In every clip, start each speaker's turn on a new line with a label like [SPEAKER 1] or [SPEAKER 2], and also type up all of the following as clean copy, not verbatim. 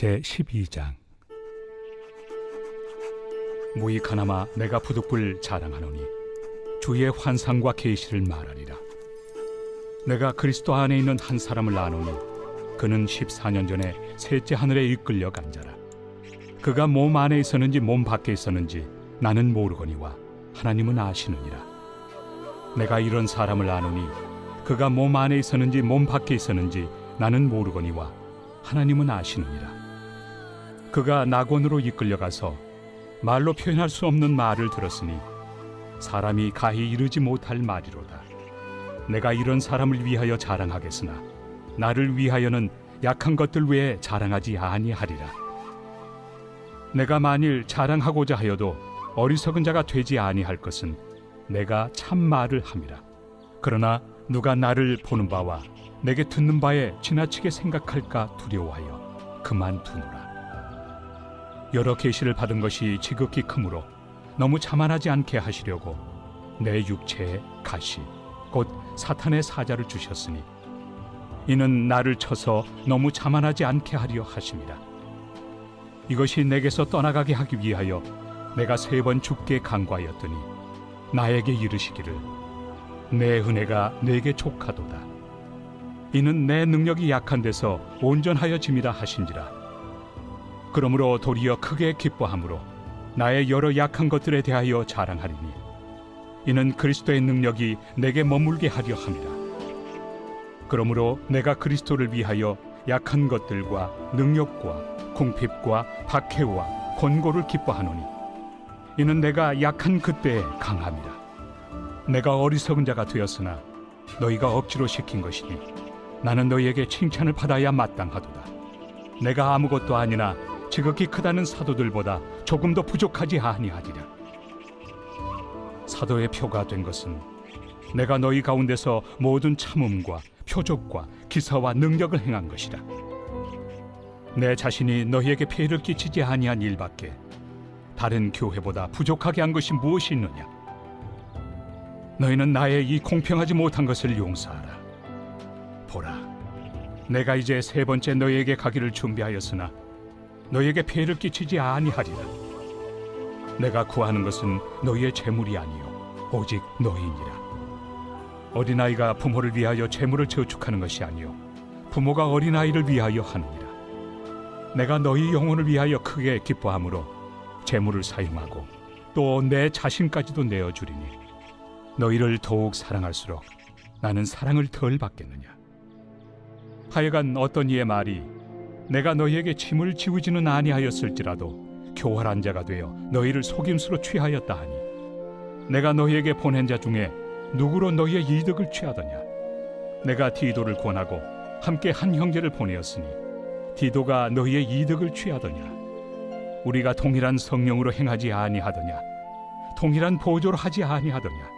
[SPEAKER 1] 제12장. 무익하나마 내가 부득불 자랑하노니 주의 환상과 계시를 말하리라. 내가 그리스도 안에 있는 한 사람을 아노니 그는 14년 전에 셋째 하늘에 이끌려 간 자라. 그가 몸 안에 있었는지 몸 밖에 있었는지 나는 모르거니와 하나님은 아시느니라. 내가 이런 사람을 아노니 그가 몸 안에 있었는지 몸 밖에 있었는지 나는 모르거니와 하나님은 아시느니라. 그가 낙원으로 이끌려가서 말로 표현할 수 없는 말을 들었으니 사람이 가히 이르지 못할 말이로다. 내가 이런 사람을 위하여 자랑하겠으나 나를 위하여는 약한 것들 외에 자랑하지 아니하리라. 내가 만일 자랑하고자 하여도 어리석은 자가 되지 아니할 것은 내가 참 말을 함이라. 그러나 누가 나를 보는 바와 내게 듣는 바에 지나치게 생각할까 두려워하여 그만두노라. 여러 계시를 받은 것이 지극히 크므로 너무 자만하지 않게 하시려고 내 육체에 가시 곧 사탄의 사자를 주셨으니 이는 나를 쳐서 너무 자만하지 않게 하려 하심이라. 이것이 내게서 떠나가게 하기 위하여 내가 3번 주께 간구하였더니 나에게 이르시기를 내 은혜가 내게 족하도다. 이는 내 능력이 약한 데서 온전하여짐이라 하신지라. 그러므로 도리어 크게 기뻐함으로 나의 여러 약한 것들에 대하여 자랑하리니 이는 그리스도의 능력이 내게 머물게 하려 함이라. 그러므로 내가 그리스도를 위하여 약한 것들과 능력과 궁핍과 박해와 권고를 기뻐하노니 이는 내가 약한 그때에 강함이라. 내가 어리석은 자가 되었으나 너희가 억지로 시킨 것이니 나는 너희에게 칭찬을 받아야 마땅하도다. 내가 아무것도 아니나 지극히 크다는 사도들보다 조금도 부족하지 아니하리라. 사도의 표가 된 것은 내가 너희 가운데서 모든 참음과 표적과 기사와 능력을 행한 것이라. 내 자신이 너희에게 폐해를 끼치지 아니한 일밖에 다른 교회보다 부족하게 한 것이 무엇이 있느냐. 너희는 나의 이 공평하지 못한 것을 용서하라. 보라, 내가 이제 3번째 너희에게 가기를 준비하였으나 너희에게 폐해를 끼치지 아니하리라. 내가 구하는 것은 너희의 재물이 아니요 오직 너희니라. 어린아이가 부모를 위하여 재물을 저축하는 것이 아니요 부모가 어린아이를 위하여 하느니라. 내가 너희 영혼을 위하여 크게 기뻐함으로 재물을 사용하고 또 내 자신까지도 내어주리니 너희를 더욱 사랑할수록 나는 사랑을 덜 받겠느냐. 하여간 어떤 이의 말이 내가 너희에게 짐을 지우지는 아니하였을지라도 교활한 자가 되어 너희를 속임수로 취하였다 하니 내가 너희에게 보낸 자 중에 누구로 너희의 이득을 취하더냐. 내가 디도를 권하고 함께 한 형제를 보내었으니 디도가 너희의 이득을 취하더냐. 우리가 동일한 성령으로 행하지 아니하더냐. 동일한 보조로 하지 아니하더냐.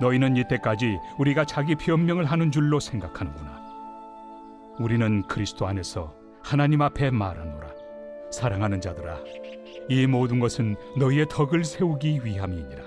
[SPEAKER 1] 너희는 이때까지 우리가 자기 변명을 하는 줄로 생각하는구나. 우리는 그리스도 안에서 하나님 앞에 말하노라. 사랑하는 자들아, 이 모든 것은 너희의 덕을 세우기 위함이니라.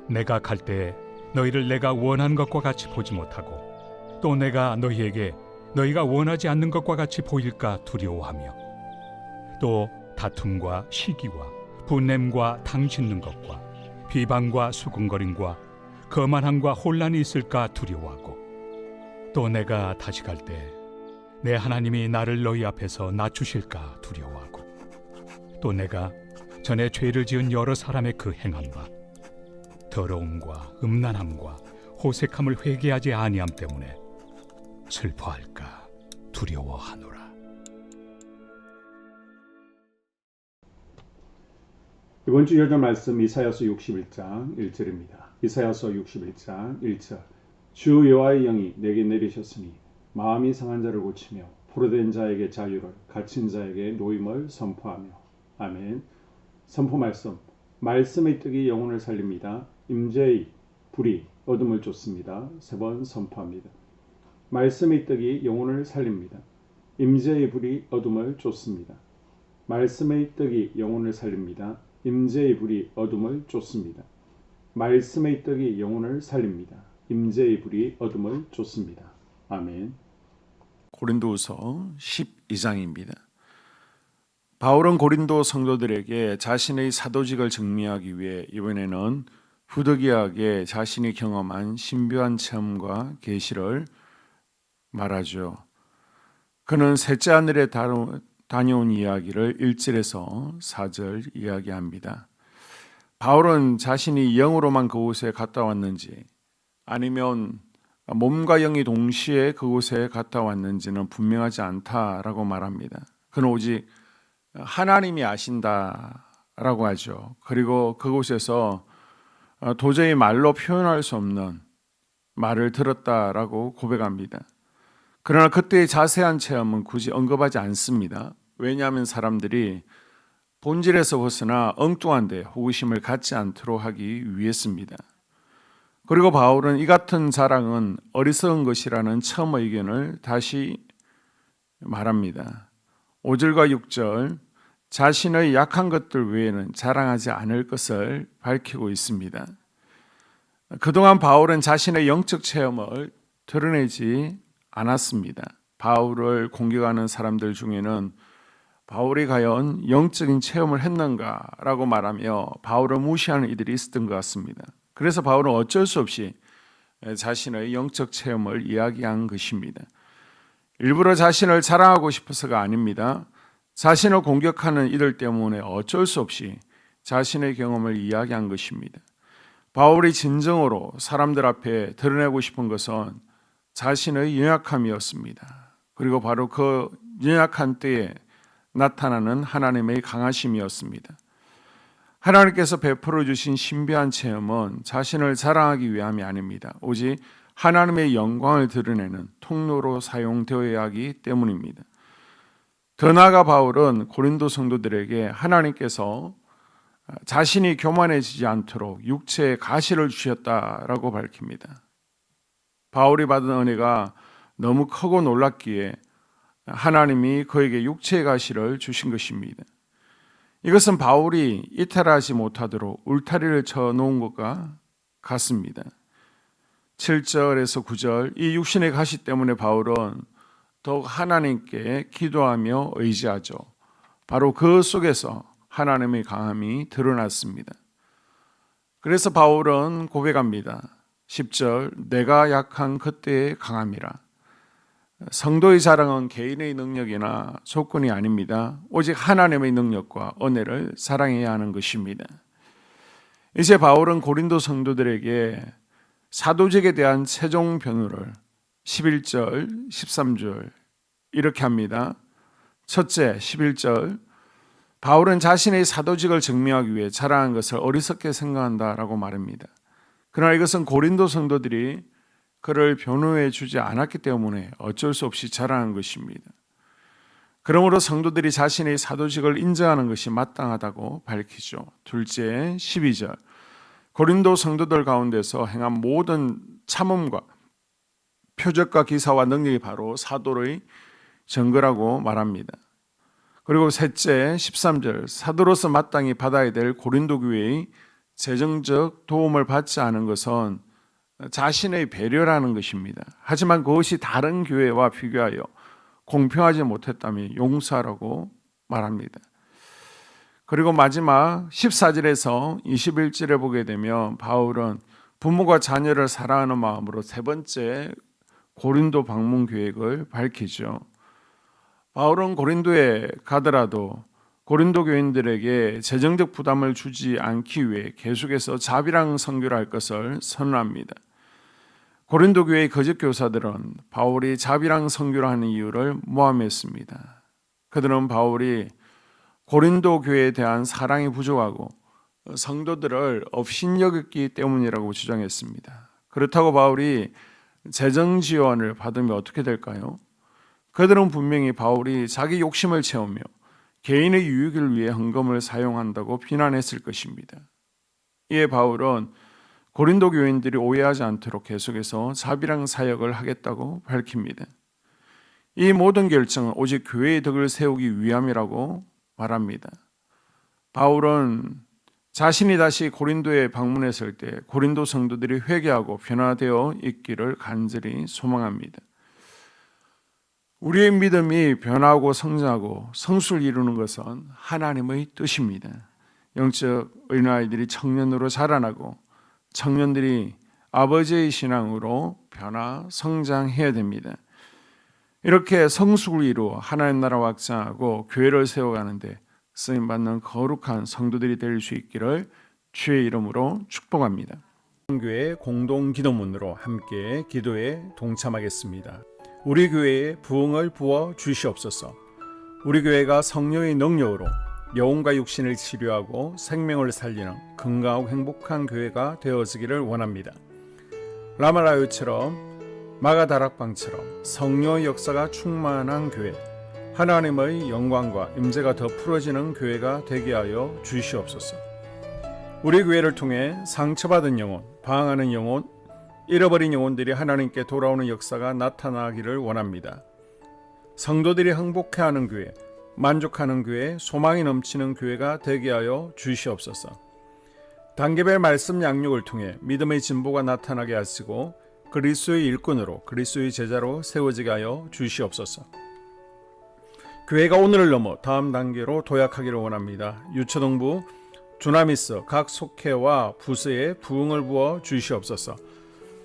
[SPEAKER 1] 내가 갈 때에 너희를 내가 원하는 것과 같이 보지 못하고 또 내가 너희에게 너희가 원하지 않는 것과 같이 보일까 두려워하며 또 다툼과 시기와 분냄과 당 짓는 것과 비방과 수군거림과 거만함과 혼란이 있을까 두려워하고 또 내가 다시 갈 때 내 하나님이 나를 너희 앞에서 낮추실까 두려워하고 또 내가 전에 죄를 지은 여러 사람의 그 행함과 더러움과 음란함과 호색함을 회개하지 아니함 때문에 슬퍼할까 두려워하노라.
[SPEAKER 2] 이번 주 여자 말씀 이사야서 61장 1절입니다. 이사야서 61장 1절. 주 여호와의 영이 내게 내리셨으니 마음이 상한 자를 고치며 포로된 자에게 자유를, 갇힌 자에게 노임을 선포하며. 아멘. 선포 말씀. 말씀의 뜻이 영혼을 살립니다. 임재의 불이 어둠을 쫓습니다. 3번 선포합니다. 말씀의 뜻이 영혼을 살립니다. 임재의 불이 어둠을 쫓습니다. 말씀의 뜻이 영혼을 살립니다. 임재의 불이 어둠을 쫓습니다. 말씀의 떡이 영혼을 살립니다. 임재의 불이 어둠을 쫓습니다. 아멘.
[SPEAKER 3] 고린도후서 12장입니다. 바울은 고린도 성도들에게 자신의 사도직을 증명하기 위해 이번에는 부득이하게 자신이 경험한 신비한 체험과 계시를 말하죠. 그는 셋째 하늘에 다녀온 이야기를 1절에서 4절 이야기합니다. 바울은 자신이 영으로만 그곳에 갔다 왔는지 아니면 몸과 영이 동시에 그곳에 갔다 왔는지는 분명하지 않다라고 말합니다. 그는 오직 하나님이 아신다라고 하죠. 그리고 그곳에서 도저히 말로 표현할 수 없는 말을 들었다라고 고백합니다. 그러나 그때의 자세한 체험은 굳이 언급하지 않습니다. 왜냐하면 사람들이 본질에서 벗어나 엉뚱한데 호기심을 갖지 않도록 하기 위해서입니다. 그리고 바울은 이 같은 자랑은 어리석은 것이라는 처음 의견을 다시 말합니다. 5절과 6절 자신의 약한 것들 외에는 자랑하지 않을 것을 밝히고 있습니다. 그동안 바울은 자신의 영적 체험을 드러내지 않았습니다. 바울을 공격하는 사람들 중에는 바울이 과연 영적인 체험을 했는가라고 말하며 바울을 무시하는 이들이 있었던 것 같습니다. 그래서 바울은 어쩔 수 없이 자신의 영적 체험을 이야기한 것입니다. 일부러 자신을 자랑하고 싶어서가 아닙니다. 자신을 공격하는 이들 때문에 어쩔 수 없이 자신의 경험을 이야기한 것입니다. 바울이 진정으로 사람들 앞에 드러내고 싶은 것은 자신의 연약함이었습니다. 그리고 바로 그 연약한 때에 나타나는 하나님의 강하심이었습니다. 하나님께서 베풀어 주신 신비한 체험은 자신을 자랑하기 위함이 아닙니다. 오직 하나님의 영광을 드러내는 통로로 사용되어야 하기 때문입니다. 더 나아가 바울은 고린도 성도들에게 하나님께서 자신이 교만해지지 않도록 육체의 가시를 주셨다라고 밝힙니다. 바울이 받은 은혜가 너무 크고 놀랍기에 하나님이 그에게 육체의 가시를 주신 것입니다. 이것은 바울이 이탈하지 못하도록 울타리를 쳐놓은 것과 같습니다. 7절에서 9절 이 육신의 가시 때문에 바울은 더욱 하나님께 기도하며 의지하죠. 바로 그 속에서 하나님의 강함이 드러났습니다. 그래서 바울은 고백합니다. 10절 내가 약한 그때의 강함이라. 성도의 자랑은 개인의 능력이나 조건이 아닙니다. 오직 하나님의 능력과 은혜를 사랑해야 하는 것입니다. 이제 바울은 고린도 성도들에게 사도직에 대한 최종 변호를 11절, 13절 이렇게 합니다. 첫째, 11절 바울은 자신의 사도직을 증명하기 위해 자랑한 것을 어리석게 생각한다라고 말합니다. 그러나 이것은 고린도 성도들이 그를 변호해 주지 않았기 때문에 어쩔 수 없이 자랑한 것입니다. 그러므로 성도들이 자신의 사도직을 인정하는 것이 마땅하다고 밝히죠. 둘째, 12절 고린도 성도들 가운데서 행한 모든 참음과 표적과 기사와 능력이 바로 사도의 증거라고 말합니다. 그리고 셋째, 13절 사도로서 마땅히 받아야 될 고린도 교회의 재정적 도움을 받지 않은 것은 자신의 배려라는 것입니다. 하지만 그것이 다른 교회와 비교하여 공평하지 못했다면 용서하라고 말합니다. 그리고 마지막 14절에서 21절에 보게 되면 바울은 부모가 자녀를 사랑하는 마음으로 세 번째 고린도 방문 계획을 밝히죠. 바울은 고린도에 가더라도 고린도 교인들에게 재정적 부담을 주지 않기 위해 계속해서 자비랑 선교를 할 것을 선언합니다. 고린도 교회의 거짓 교사들은 바울이 자비랑 선교를 하는 이유를 모함했습니다. 그들은 바울이 고린도 교회에 대한 사랑이 부족하고 성도들을 업신여겼기 때문이라고 주장했습니다. 그렇다고 바울이 재정 지원을 받으면 어떻게 될까요? 그들은 분명히 바울이 자기 욕심을 채우며 개인의 유익을 위해 헌금을 사용한다고 비난했을 것입니다. 이에 바울은 고린도 교인들이 오해하지 않도록 계속해서 자비랑 사역을 하겠다고 밝힙니다. 이 모든 결정은 오직 교회의 덕을 세우기 위함이라고 말합니다. 바울은 자신이 다시 고린도에 방문했을 때 고린도 성도들이 회개하고 변화되어 있기를 간절히 소망합니다. 우리의 믿음이 변하고 성장하고 성수를 이루는 것은 하나님의 뜻입니다. 영적 어린아이들이 청년으로 자라나고 청년들이 아버지의 신앙으로 변화 성장해야 됩니다. 이렇게 성숙을 이루어 하나님 나라 확장하고 교회를 세워가는데 쓰임받는 거룩한 성도들이 될 수 있기를 주의 이름으로 축복합니다. 교회 공동 기도문으로 함께 기도에 동참하겠습니다. 우리 교회에 부흥을 부어 주시옵소서. 우리 교회가 성령의 능력으로 영혼과 육신을 치료하고 생명을 살리는 건강하고 행복한 교회가 되어지기를 원합니다. 라말라요처럼 마가다락방처럼 성령의 역사가 충만한 교회, 하나님의 영광과 임재가 더 풀어지는 교회가 되게 하여 주시옵소서. 우리 교회를 통해 상처받은 영혼, 방황하는 영혼, 잃어버린 영혼들이 하나님께 돌아오는 역사가 나타나기를 원합니다. 성도들이 행복해하는 교회, 만족하는 교회, 소망이 넘치는 교회가 되게 하여 주시옵소서. 단계별 말씀 양육을 통해 믿음의 진보가 나타나게 하시고 그리스도의 일꾼으로 그리스도의 제자로 세워지게 하여 주시옵소서. 교회가 오늘을 넘어 다음 단계로 도약하기를 원합니다. 유초동부 주나미스 각 속회와 부서에 부흥을 부어 주시옵소서.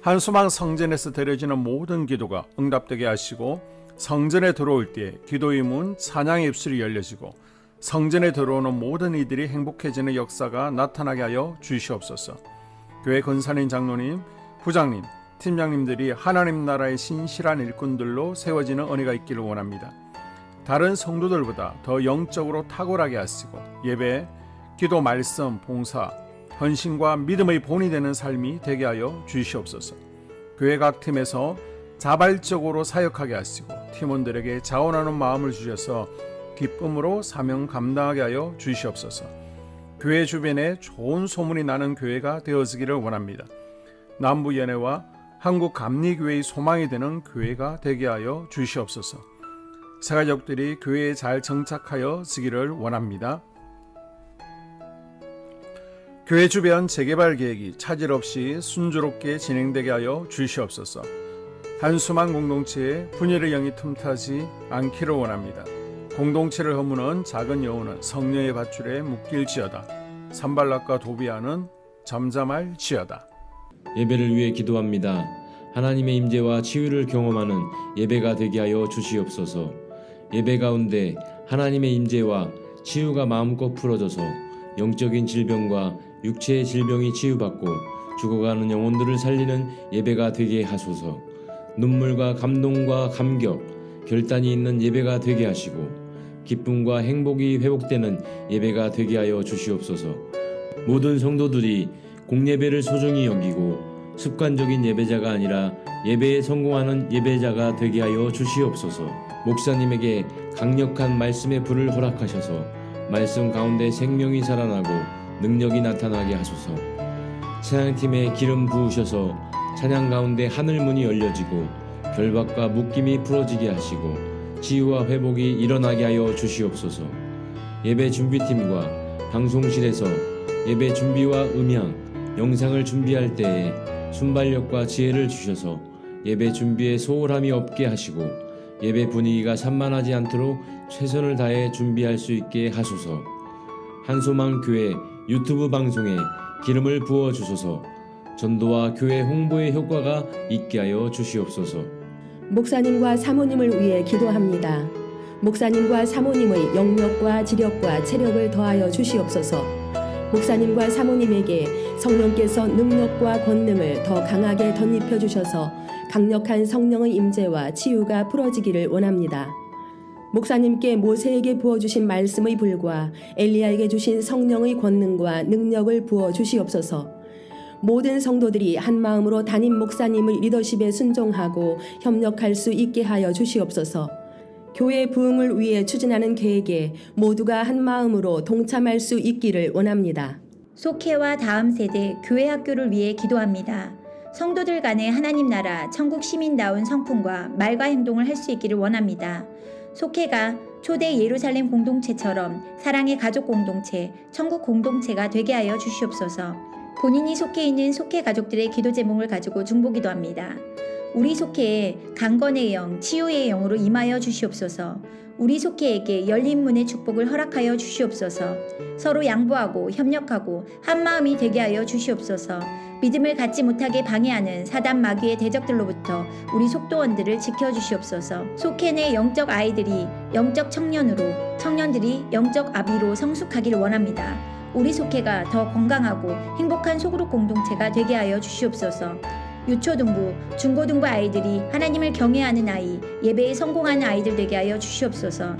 [SPEAKER 3] 한수망 성전에서 드려지는 모든 기도가 응답되게 하시고 성전에 들어올 때 기도의 문 찬양의 입술이 열려지고 성전에 들어오는 모든 이들이 행복해지는 역사가 나타나게 하여 주시옵소서. 교회 권사님, 장로님, 부장님, 팀장님들이 하나님 나라의 신실한 일꾼들로 세워지는 은혜가 있기를 원합니다. 다른 성도들보다 더 영적으로 탁월하게 하시고 예배, 기도, 말씀, 봉사, 헌신과 믿음의 본이 되는 삶이 되게 하여 주시옵소서. 교회 각 팀에서 자발적으로 사역하게 하시고 팀원들에게 자원하는 마음을 주셔서 기쁨으로 사명 감당하게 하여 주시옵소서. 교회 주변에 좋은 소문이 나는 교회가 되어지기를 원합니다. 남부연회와 한국감리교회의 소망이 되는 교회가 되게 하여 주시옵소서. 새가족들이 교회에 잘 정착하여 지기를 원합니다. 교회 주변 재개발 계획이 차질 없이 순조롭게 진행되게 하여 주시옵소서. 한수만 공동체에 분열의 영이 틈타지 않기를 원합니다. 공동체를 허무는 작은 여우는 성령의 밧줄에 묶일지어다. 산발락과 도비아는 잠잠할지어다.
[SPEAKER 4] 예배를 위해 기도합니다. 하나님의 임재와 치유를 경험하는 예배가 되게 하여 주시옵소서. 예배 가운데 하나님의 임재와 치유가 마음껏 풀어져서 영적인 질병과 육체의 질병이 치유받고 죽어가는 영혼들을 살리는 예배가 되게 하소서. 눈물과 감동과 감격, 결단이 있는 예배가 되게 하시고 기쁨과 행복이 회복되는 예배가 되게 하여 주시옵소서. 모든 성도들이 공예배를 소중히 여기고 습관적인 예배자가 아니라 예배에 성공하는 예배자가 되게 하여 주시옵소서. 목사님에게 강력한 말씀의 불을 허락하셔서 말씀 가운데 생명이 살아나고 능력이 나타나게 하소서. 찬양팀에 기름 부으셔서 찬양 가운데 하늘문이 열려지고 결박과 묶임이 풀어지게 하시고 치유와 회복이 일어나게 하여 주시옵소서. 예배 준비팀과 방송실에서 예배 준비와 음향, 영상을 준비할 때에 순발력과 지혜를 주셔서 예배 준비에 소홀함이 없게 하시고 예배 분위기가 산만하지 않도록 최선을 다해 준비할 수 있게 하소서. 한소망 교회 유튜브 방송에 기름을 부어 주소서. 전도와 교회 홍보의 효과가 있게 하여 주시옵소서.
[SPEAKER 5] 목사님과 사모님을 위해 기도합니다. 목사님과 사모님의 영력과 지력과 체력을 더하여 주시옵소서. 목사님과 사모님에게 성령께서 능력과 권능을 더 강하게 덧입혀 주셔서 강력한 성령의 임재와 치유가 풀어지기를 원합니다. 목사님께 모세에게 부어주신 말씀의 불과 엘리야에게 주신 성령의 권능과 능력을 부어 주시옵소서. 모든 성도들이 한 마음으로 담임 목사님의 리더십에 순종하고 협력할 수 있게 하여 주시옵소서. 교회 부흥을 위해 추진하는 계획에 모두가 한 마음으로 동참할 수 있기를 원합니다.
[SPEAKER 6] 속회와 다음 세대 교회 학교를 위해 기도합니다. 성도들 간의 하나님 나라 천국 시민다운 성품과 말과 행동을 할 수 있기를 원합니다. 속회가 초대 예루살렘 공동체처럼 사랑의 가족 공동체, 천국 공동체가 되게 하여 주시옵소서. 본인이 속해 있는 속회 가족들의 기도 제목을 가지고 중보기도합니다. 우리 속회에 강건의 영, 치유의 영으로 임하여 주시옵소서. 우리 속회에게 열린 문의 축복을 허락하여 주시옵소서. 서로 양보하고 협력하고 한마음이 되게 하여 주시옵소서. 믿음을 갖지 못하게 방해하는 사단 마귀의 대적들로부터 우리 속도원들을 지켜주시옵소서. 속회 내 영적 아이들이 영적 청년으로, 청년들이 영적 아비로 성숙하길 원합니다. 우리 속회가 더 건강하고 행복한 소그룹 공동체가 되게 하여 주시옵소서. 유초등부, 중고등부 아이들이 하나님을 경외하는 아이, 예배에 성공하는 아이들 되게 하여 주시옵소서.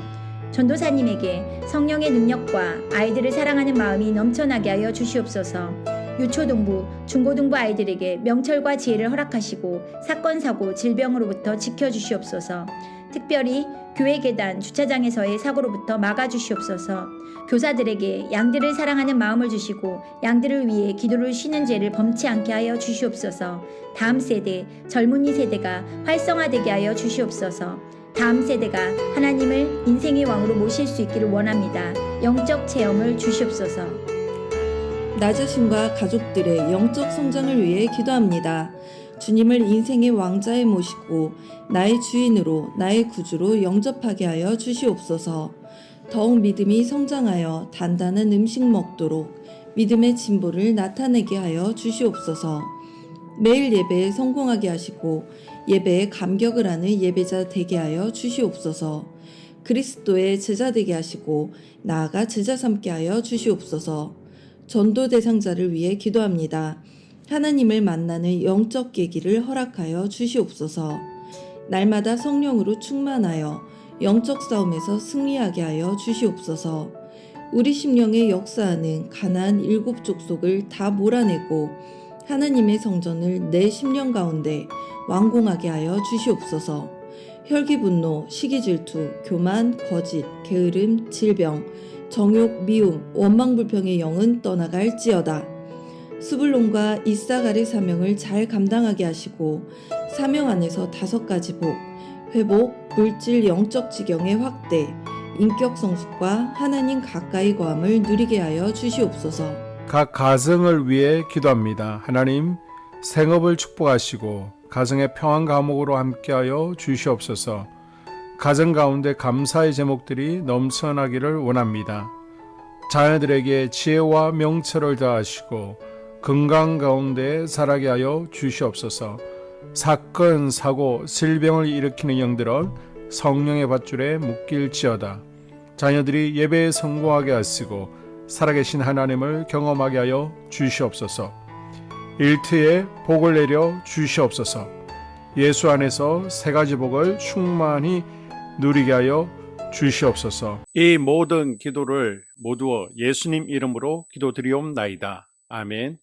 [SPEAKER 6] 전도사님에게 성령의 능력과 아이들을 사랑하는 마음이 넘쳐나게 하여 주시옵소서. 유초등부, 중고등부 아이들에게 명철과 지혜를 허락하시고 사건, 사고, 질병으로부터 지켜주시옵소서. 특별히 교회 계단, 주차장에서의 사고로부터 막아주시옵소서. 교사들에게 양들을 사랑하는 마음을 주시고 양들을 위해 기도를 쉬는 죄를 범치 않게 하여 주시옵소서. 다음 세대, 젊은이 세대가 활성화되게 하여 주시옵소서. 다음 세대가 하나님을 인생의 왕으로 모실 수 있기를 원합니다. 영적 체험을 주시옵소서.
[SPEAKER 7] 나 자신과 가족들의 영적 성장을 위해 기도합니다. 주님을 인생의 왕자에 모시고 나의 주인으로, 나의 구주로 영접하게 하여 주시옵소서. 더욱 믿음이 성장하여 단단한 음식 먹도록 믿음의 진보를 나타내게 하여 주시옵소서. 매일 예배에 성공하게 하시고 예배에 감격을 하는 예배자 되게 하여 주시옵소서. 그리스도의 제자 되게 하시고 나아가 제자 삼게 하여 주시옵소서. 전도 대상자를 위해 기도합니다. 하나님을 만나는 영적 계기를 허락하여 주시옵소서. 날마다 성령으로 충만하여 영적 싸움에서 승리하게 하여 주시옵소서. 우리 심령에 역사하는 가나안 7 족속을 다 몰아내고 하나님의 성전을 내 심령 가운데 완공하게 하여 주시옵소서. 혈기 분노, 시기 질투, 교만, 거짓, 게으름, 질병, 정욕, 미움, 원망 불평의 영은 떠나갈지어다. 스불론과 이사갈의 사명을 잘 감당하게 하시고 사명 안에서 5가지 복, 회복, 물질 영적 지경의 확대, 인격 성숙과 하나님 가까이 거함을 누리게 하여 주시옵소서.
[SPEAKER 3] 각 가정을 위해 기도합니다. 하나님, 생업을 축복하시고 가정의 평안 감옥으로 함께하여 주시옵소서. 가정 가운데 감사의 제목들이 넘쳐나기를 원합니다. 자녀들에게 지혜와 명철을 더하시고 건강 가운데 자라게 하여 주시옵소서. 사건, 사고, 질병을 일으키는 영들은 성령의 밧줄에 묶일지어다. 자녀들이 예배에 성공하게 하시고 살아계신 하나님을 경험하게 하여 주시옵소서. 일터에 복을 내려 주시옵소서. 예수 안에서 3가지 복을 충만히 누리게 하여 주시옵소서. 이 모든 기도를 모두 예수님 이름으로 기도드리옵나이다. 아멘.